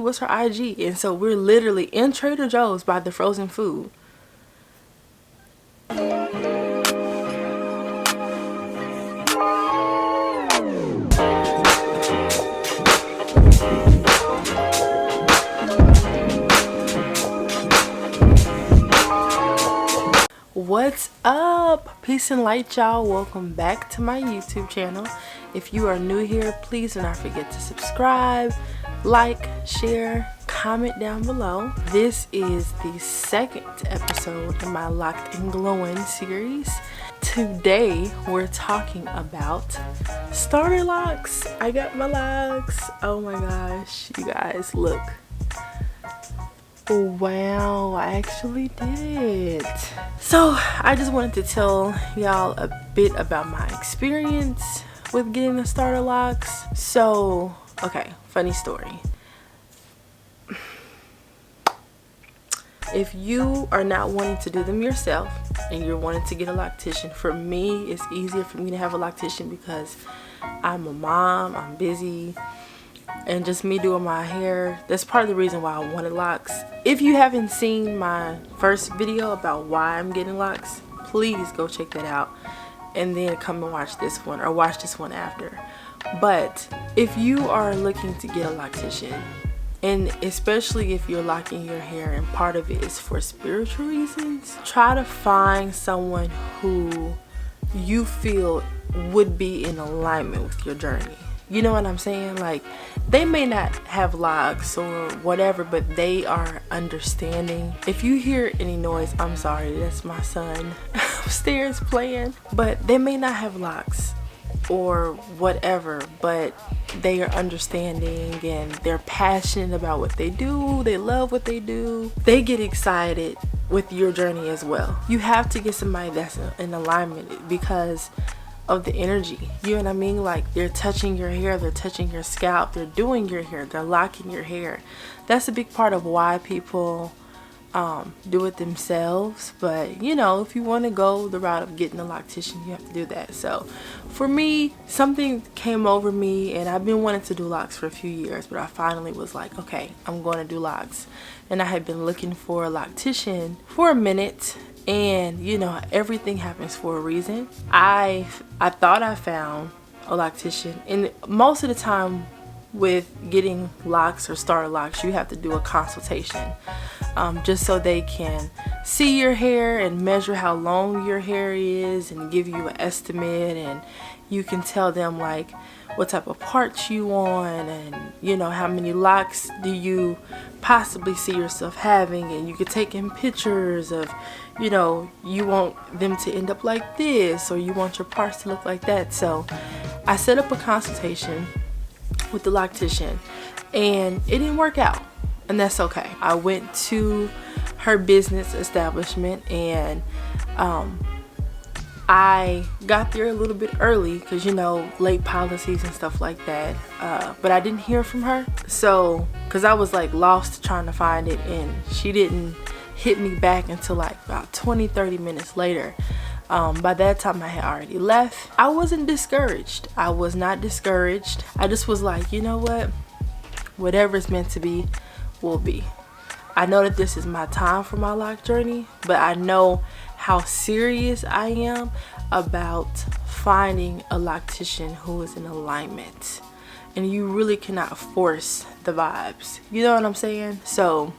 was her IG, and so we're literally in Trader Joe's by the frozen food. What's up? Peace and light, y'all. Welcome back to my YouTube channel. If you are new here, please do not forget to subscribe, like, share, comment down below. This is the second episode in my Locked and Glowin series. Today we're talking about starter locks. I got my locks. Oh my gosh, you guys, look. Wow, I actually did it. So I just wanted to tell y'all a bit about my experience with getting the starter locks. So, okay, funny story. If you are not wanting to do them yourself and you're wanting to get a loctician, for me, it's easier for me to have a loctician because I'm a mom, I'm busy, and just me doing my hair, that's part of the reason why I wanted locks. If you haven't seen my first video about why I'm getting locks, please go check that out and then come and watch this one, or watch this one after. But if you are looking to get a loctician, and especially if you're locking your hair and part of it is for spiritual reasons, try to find someone who you feel would be in alignment with your journey. You know what I'm saying? Like, they may not have locks or whatever, but they are understanding. If you hear any noise, I'm sorry, that's my son upstairs playing. But they may not have locks or whatever, but they are understanding and they're passionate about what they do. They love what they do. They get excited with your journey as well. You have to get somebody that's in alignment because of the energy, you know what I mean? Like, they're touching your hair, they're touching your scalp, they're doing your hair, they're locking your hair. That's a big part of why people do it themselves. But you know, if you want to go the route of getting a loctician, you have to do that. So for me, something came over me, and I've been wanting to do locks for a few years, but I finally was like, okay, I'm going to do locks. And I had been looking for a loctician for a minute. And you know, everything happens for a reason. I thought I found a loctician, and most of the time with getting locks or starter locks, you have to do a consultation, just so they can see your hair and measure how long your hair is and give you an estimate, and you can tell them like what type of parts you want, and you know, how many locks do you possibly see yourself having, and you can take in pictures of, you know, you want them to end up like this, or you want your parts to look like that. So I set up a consultation with the loctician, and it didn't work out, and that's okay. I went to her business establishment, and I got there a little bit early because, you know, late policies and stuff like that, but I didn't hear from her. So because I was like lost trying to find it, and she didn't hit me back until like about 20-30 minutes later. By that time I had already left. I wasn't discouraged. I was not discouraged. I just was like, you know what, whatever's meant to be will be. I know that this is my time for my lock journey, but I know how serious I am about finding a loctician who is in alignment, and you really cannot force the vibes, you know what I'm saying? So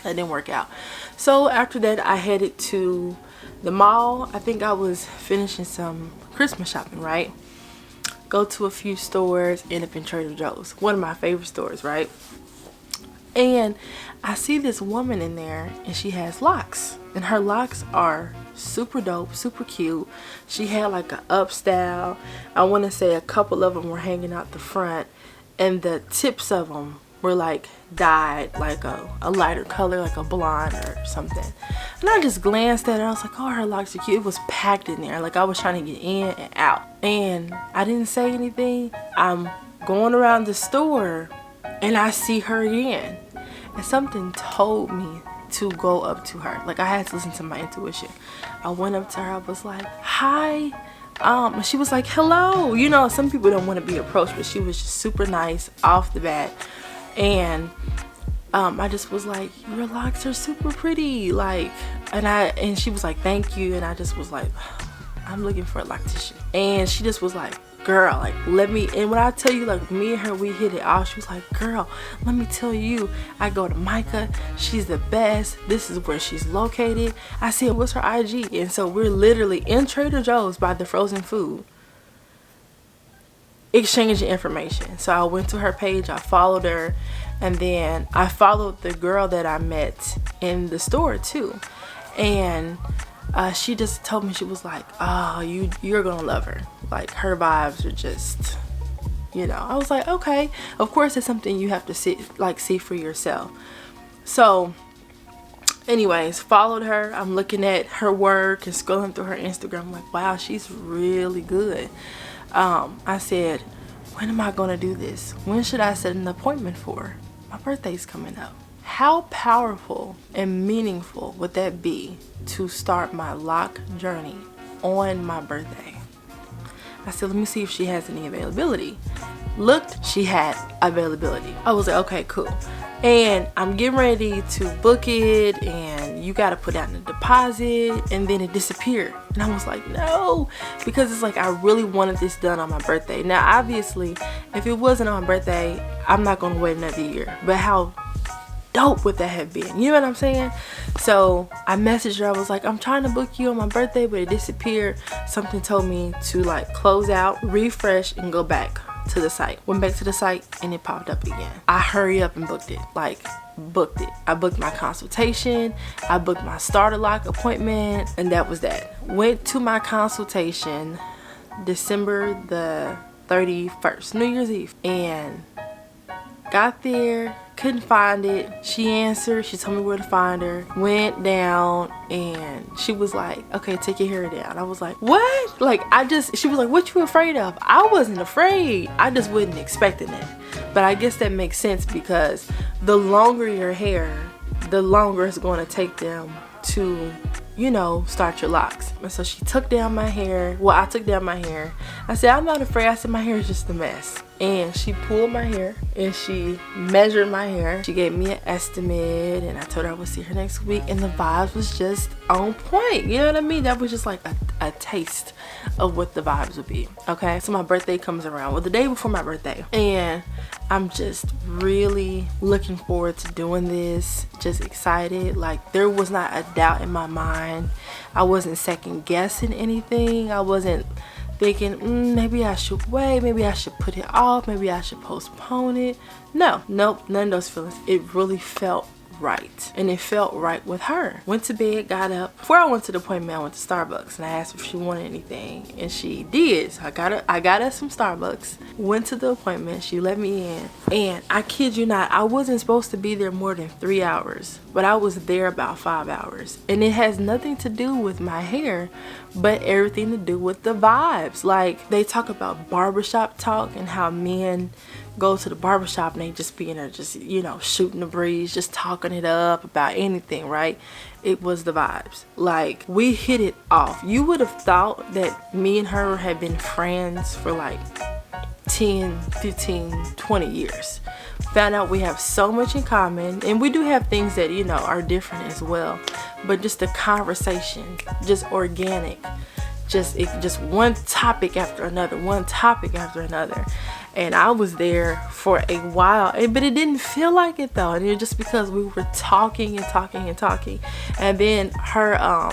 that didn't work out. So after that, I headed to the mall. I think I was finishing some Christmas shopping, right? Go to a few stores, end up in Trader Joe's, one of my favorite stores, right? And I see this woman in there, and she has locks, and her locks are super dope, super cute. She had like an up style. I want to say a couple of them were hanging out the front, and the tips of them were like dyed like a lighter color, like a blonde or something. And I just glanced at it, I was like, oh, her locks are cute. It was packed in there, like I was trying to get in and out, and I didn't say anything. I'm going around the store and I see her again, and something told me to go up to her. Like, I had to listen to my intuition. I went up to her, I was like, hi. She was like, hello. You know, some people don't want to be approached, but she was just super nice off the bat. And I just was like, your locks are super pretty, like, and she was like, thank you. And I just was like, I'm looking for a loctician. And she just was like, girl, like, let me, and when I tell you, like, me and her, we hit it off. She was like, girl, let me tell you, I go to Micah, she's the best, this is where she's located. I said, what's her IG? And so we're literally in Trader Joe's by the frozen food, exchanging information. So I went to her page, I followed her, and then I followed the girl that I met in the store too. And she just told me, she was like, oh, you're gonna love her, like, her vibes are just, you know. I was like, okay, of course it's something you have to see for yourself. So anyways, followed her. I'm looking at her work and scrolling through her Instagram. I'm like, wow, she's really good. I said, when am I gonna do this? When should I set an appointment for? My birthday's coming up. How powerful and meaningful would that be to start my lock journey on my birthday? I said, let me see if she has any availability. Looked, she had availability. I was like, okay, cool. And I'm getting ready to book it, and you got to put down the deposit, and then it disappeared. And I was like, no, because it's like, I really wanted this done on my birthday. Now, obviously, if it wasn't on my birthday, I'm not going to wait another year. But how dope would that have been? You know what I'm saying? So I messaged her. I was like, I'm trying to book you on my birthday, but it disappeared. Something told me to like close out, refresh, and go back to the site. Went back to the site and it popped up again. I hurry up and booked it. Like, booked it. I booked my consultation, I booked my starter lock appointment, and that was that. Went to my consultation December the 31st, New Year's Eve, and got there, couldn't find it. She answered, she told me where to find her. Went down and she was like, okay, take your hair down. I was like, what? Like, she was like, what you afraid of? I wasn't afraid. I just wasn't expecting it. But I guess that makes sense, because the longer your hair, the longer it's going to take them to, you know, start your locks. And so she took down my hair. Well, I took down my hair. I said, I'm not afraid. I said, my hair is just a mess. And she pulled my hair and she measured my hair. She gave me an estimate, and I told her I would see her next week, and the vibes was just on point. You know what I mean? That was just like a taste of what the vibes would be. Okay, so my birthday comes around, well, the day before my birthday, and I'm just really looking forward to doing this. Just excited. Like, there was not a doubt in my mind. I wasn't second guessing anything. I wasn't thinking, maybe I should wait, maybe I should put it off, maybe I should postpone it. Nope, none of those feelings. It really felt right, and it felt right with her. Went to bed, got up. Before I went to the appointment, I went to Starbucks and I asked if she wanted anything, and she did. So I got her some Starbucks. Went to the appointment, she let me in, and I kid you not, I wasn't supposed to be there more than 3 hours, but I was there about 5 hours, and it has nothing to do with my hair, but everything to do with the vibes. Like, they talk about barbershop talk and how men go to the barbershop and they just be in there, just, you know, shooting the breeze, just talking it up about anything, right? It was the vibes. Like, we hit it off. You would have thought that me and her had been friends for like 10, 15, 20 years. Found out we have so much in common, and we do have things that, you know, are different as well, but just the conversation, just organic, just one topic after another, and I was there for a while, but it didn't feel like it though, and it was just because we were talking, and then her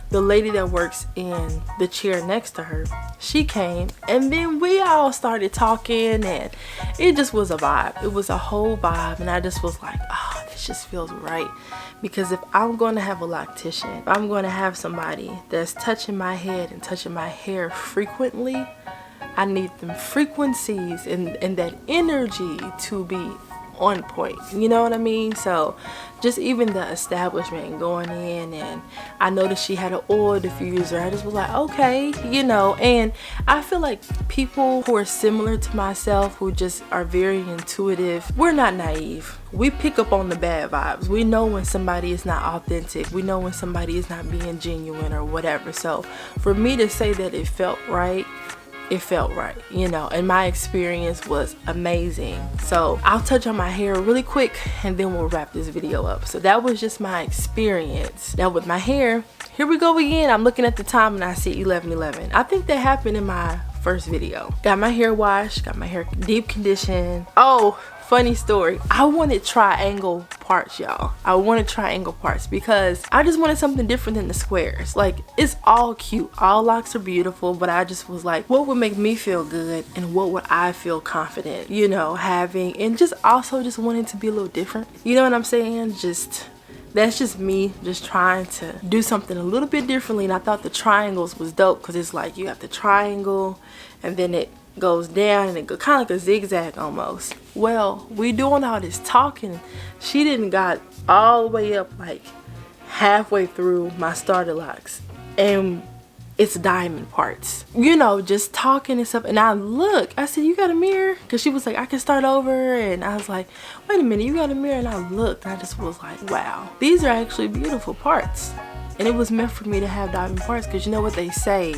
the lady that works in the chair next to her, she came, and then we all started talking, and it just was a vibe. It was a whole vibe, and I just was like, oh, this just feels right. Because if I'm going to have a loctician, if I'm going to have somebody that's touching my head and touching my hair frequently, I need them frequencies and that energy to be on point. You know what I mean? So just even the establishment going in, and I noticed she had an oil diffuser. I just was like, okay, you know. And I feel like people who are similar to myself, who just are very intuitive, we're not naive. We pick up on the bad vibes. We know when somebody is not authentic. We know when somebody is not being genuine or whatever. So for me to say that it felt right, it felt right, you know, and my experience was amazing. So I'll touch on my hair really quick and then we'll wrap this video up. So that was just my experience. Now with my hair, here we go again. I'm looking at the time and I see 11:11. I think that happened in my first video. Got my hair washed, got my hair deep conditioned. Oh, funny story, I wanted triangle parts, y'all. I wanted triangle parts because I just wanted something different than the squares. Like, it's all cute, all locks are beautiful, but I just was like, what would make me feel good and what would I feel confident, you know, having, and just also just wanting to be a little different, you know what I'm saying? Just, that's just me just trying to do something a little bit differently. And I thought the triangles was dope because it's like you have the triangle and then it goes down and it go kind of like a zigzag almost. Well, we doing all this talking, she didn't got all the way up like halfway through my starter locks and it's diamond parts, you know, just talking and stuff. And I said, you got a mirror? Because she was like, I can start over. And I was like, wait a minute, you got a mirror? And I looked, I just was like, wow, these are actually beautiful parts. And it was meant for me to have diamond parts, because you know what they say,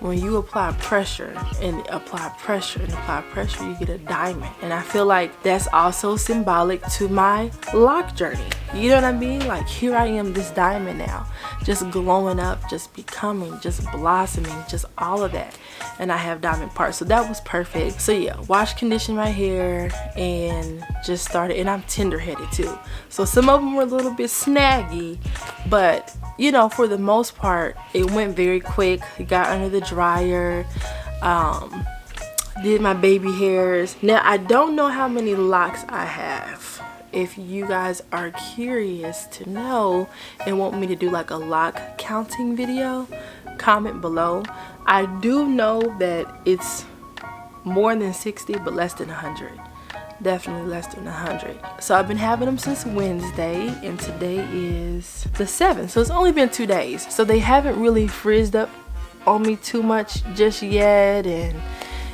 when you apply pressure and apply pressure and apply pressure, you get a diamond. And I feel like that's also symbolic to my lock journey. You know what I mean? Like, here I am, this diamond now, just glowing up, just becoming, just blossoming, just all of that. And I have diamond parts, so that was perfect. So yeah, wash, condition my hair and just started. And I'm tender-headed too, so some of them were a little bit snaggy, but you know, for the most part, it went very quick. It got under the dryer, did my baby hairs. Now, I don't know how many locks I have. If you guys are curious to know and want me to do like a lock counting video, comment below. I do know that it's more than 60, but less than 100. Definitely less than 100. So I've been having them since Wednesday and today is the 7th, so it's only been 2 days. So they haven't really frizzed up on me too much just yet, and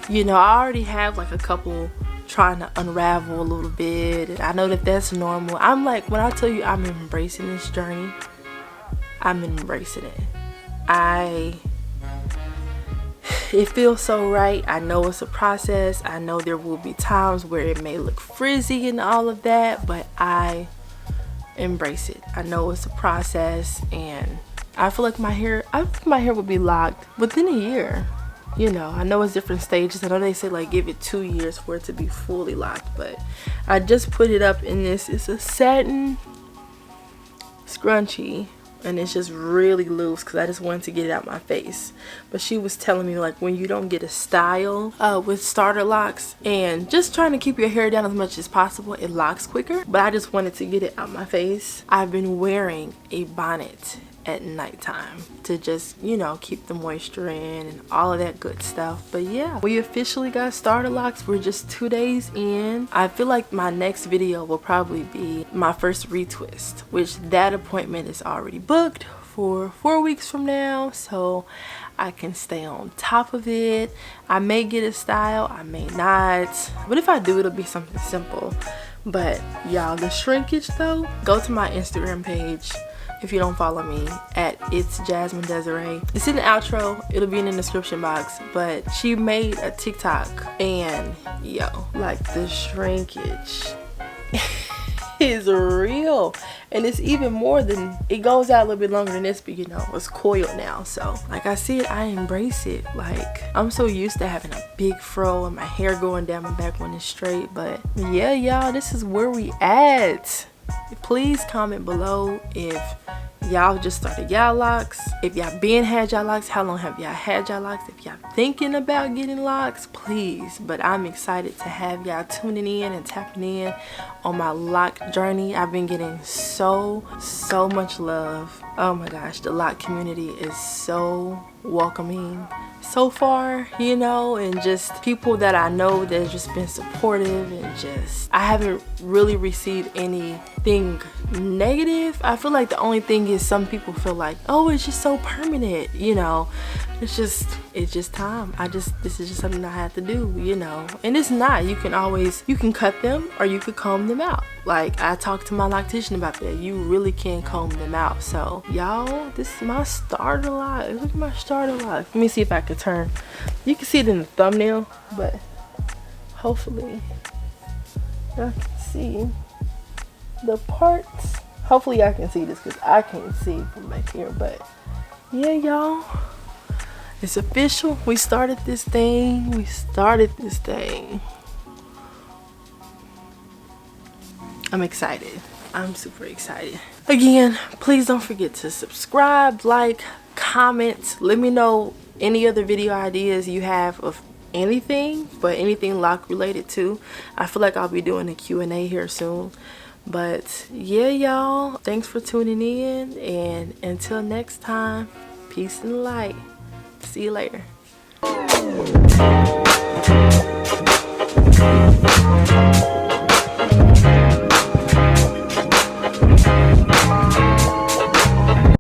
you know, I already have like a couple trying to unravel a little bit, and I know that that's normal. I'm like, when I tell you I'm embracing this journey, I'm embracing it. It feels so right. I know it's a process. I know there will be times where it may look frizzy and all of that, but I embrace it. I know it's a process, and I feel like my hair would be locked within a year. You know, I know it's different stages. I know they say like give it 2 years for it to be fully locked, but I just put it up in this. It's a satin scrunchie. And it's just really loose because I just wanted to get it out my face. But she was telling me, like, when you don't get a style with starter locks and just trying to keep your hair down as much as possible, it locks quicker. But I just wanted to get it out my face. I've been wearing a bonnet at nighttime to just, you know, keep the moisture in and all of that good stuff. But yeah, we officially got starter locks. We're just 2 days in. I feel like my next video will probably be my first retwist, which that appointment is already booked for 4 weeks from now, so I can stay on top of it. I may get a style, I may not, but if I do, it'll be something simple. But y'all, the shrinkage though, go to my Instagram page if you don't follow me at It's Jasmine Desiree. It's in the outro, it'll be in the description box, but she made a TikTok and yo, like the shrinkage is real, and it's even more than, it goes out a little bit longer than this, but you know, it's coiled now. So like I said, I embrace it. Like, I'm so used to having a big fro and my hair going down my back when it's straight, but yeah, y'all, this is where we at. Please comment below if y'all just started y'all locks, if y'all had y'all locks, how long have y'all had y'all locks, if y'all thinking about getting locks, please. But I'm excited to have y'all tuning in and tapping in on my lock journey. I've been getting so much love. Oh my gosh, the lock community is so welcoming so far, you know, and just people that I know that's just been supportive, and just I haven't really received anything negative. I feel like the only thing is some people feel like, oh, it's just so permanent, you know. It's just time. This is just something I have to do, you know. And it's not. You can cut them or you could comb them out. Like, I talked to my loctician about that. You really can comb them out. So y'all, this is my starter lock. Look at my starter lock. Let me see if I could turn You can see it in the thumbnail, but hopefully y'all can see the parts. Hopefully y'all can see this because I can't see from back here. But yeah, y'all, it's official. We started this thing. I'm excited. I'm super excited. Again, please don't forget to subscribe, like, comment. Let me know any other video ideas you have of anything, but anything lock related too. I feel like I'll be doing a Q&A here soon. But yeah, y'all, thanks for tuning in, and until next time, peace and light. See you later.